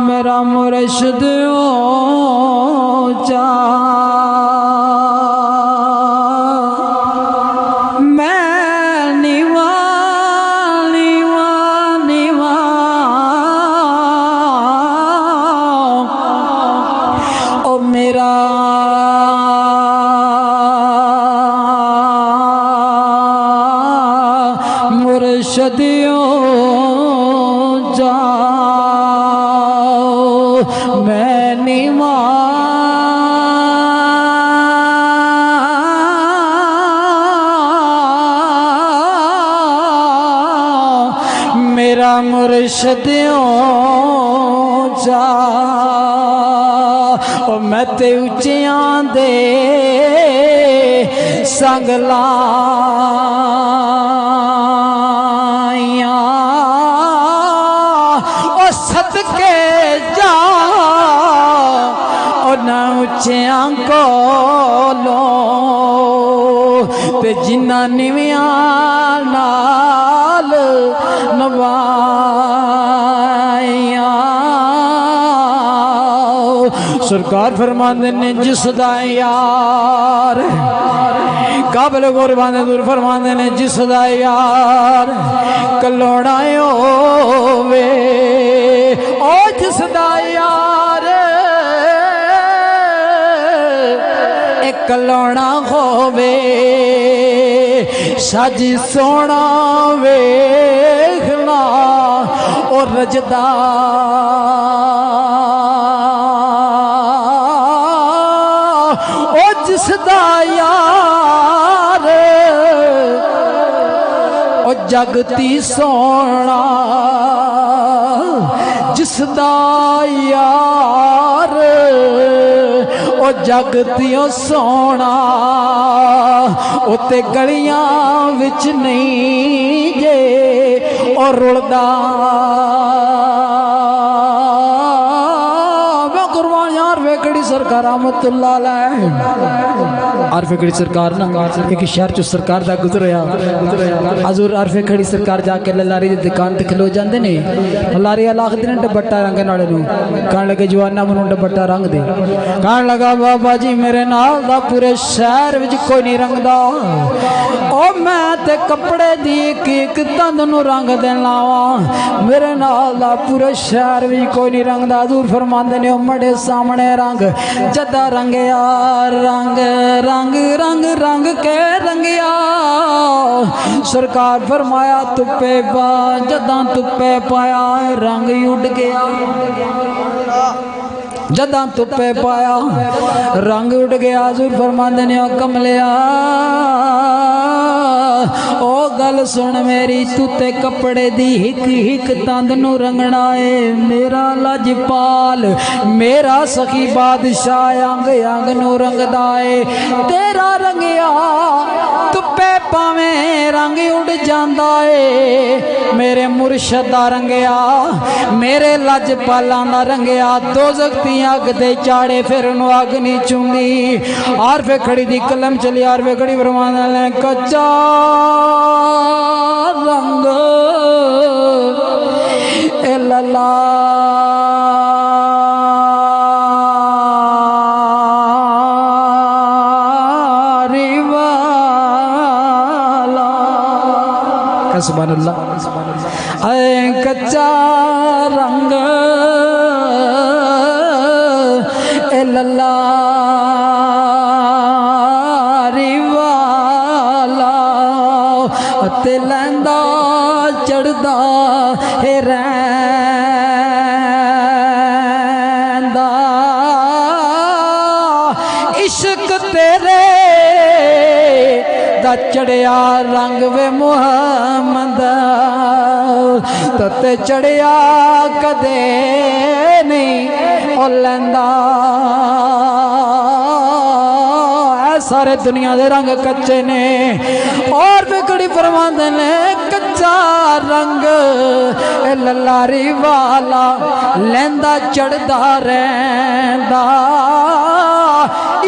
میرا مرشد اونچا میں نیواں نیواں نیواں او میرا مرشد میں نیواں میرا مرشد اونچا او میں تے اچیاں دے سنگ لائیاں او صدقے جا او نہ اچیاں کولوں تے جنہ نیویاں نال نوائیاں سرکار فرماندے نے جس دا یار قابل قربان دور فرماندے نے جس دا یار کلوڑا ہووے او جس دا یار ایک کلوڑا ہووے سج سونا ویکھنا اور رجدا او جس دا یار او جگتی سونا جس دا یار او جگتی سونا او تے گلیاں وچ نہیں گے اور رلدا سرکار رحمت اللہ علیہ عارف کھڑی سرکار نا ایک شہر چو سرکار دا گزریا حضور عارف کھڑی سرکار جا کے للاری دی دکان تے کھلو جاندے نے للاری اللہ دن ڈبٹا رنگ نالے نو کہن لگے جوانا منوں ڈبٹا رنگ دے کہن لگا بابا جی میرے نال دا پورے شہر وچ کوئی نہیں رنگ دا او میں تے کپڑے دی ایک تند نو رنگ دین لاواں میرے نال دا پورے شہر وچ کوئی نہیں رنگ دا حضور فرماندے نے او مڑے سامنے رنگ جدا رنگیا رنگ رنگ رنگ رنگ کے رنگیا سرکار فرمایا تپے پا جدا تپے پایا رنگ اڑ گیا جدا تپے پایا رنگ اڑ گیا حضور فرماندے نے او کملیا او گل سن میری تو تے کپڑے دی ہک ہک تند نو رنگنا ہے میرا لجپال میرا سخی بادشاہ انگ انگ نو رنگ دائے تیرا رنگیا تپے پاویں رنگ اڑ جاندا ہے میرے مرشد دا رنگیا میرے لجپالاں دا رنگیا دوزخ دی اگ دے چاڑے پھر نو اگ نہیں چوندی عارف کھڑی دی کلم چلی عارف کھڑی فرماندے نے کچا رنگ للاری والا سبحان اللہ اے کچا رنگ للاری والا تے لیندا چڑھدا ہے رہندا عشق تیرے دا چڑھیا رنگ وے محمد تے چڑھیا کدے نہیں او لیندا سارے دنیا دے رنگ کچے نے اور بکڑی فرماندے نے کچا رنگ للاری والا لیندا چڑھدا رہندا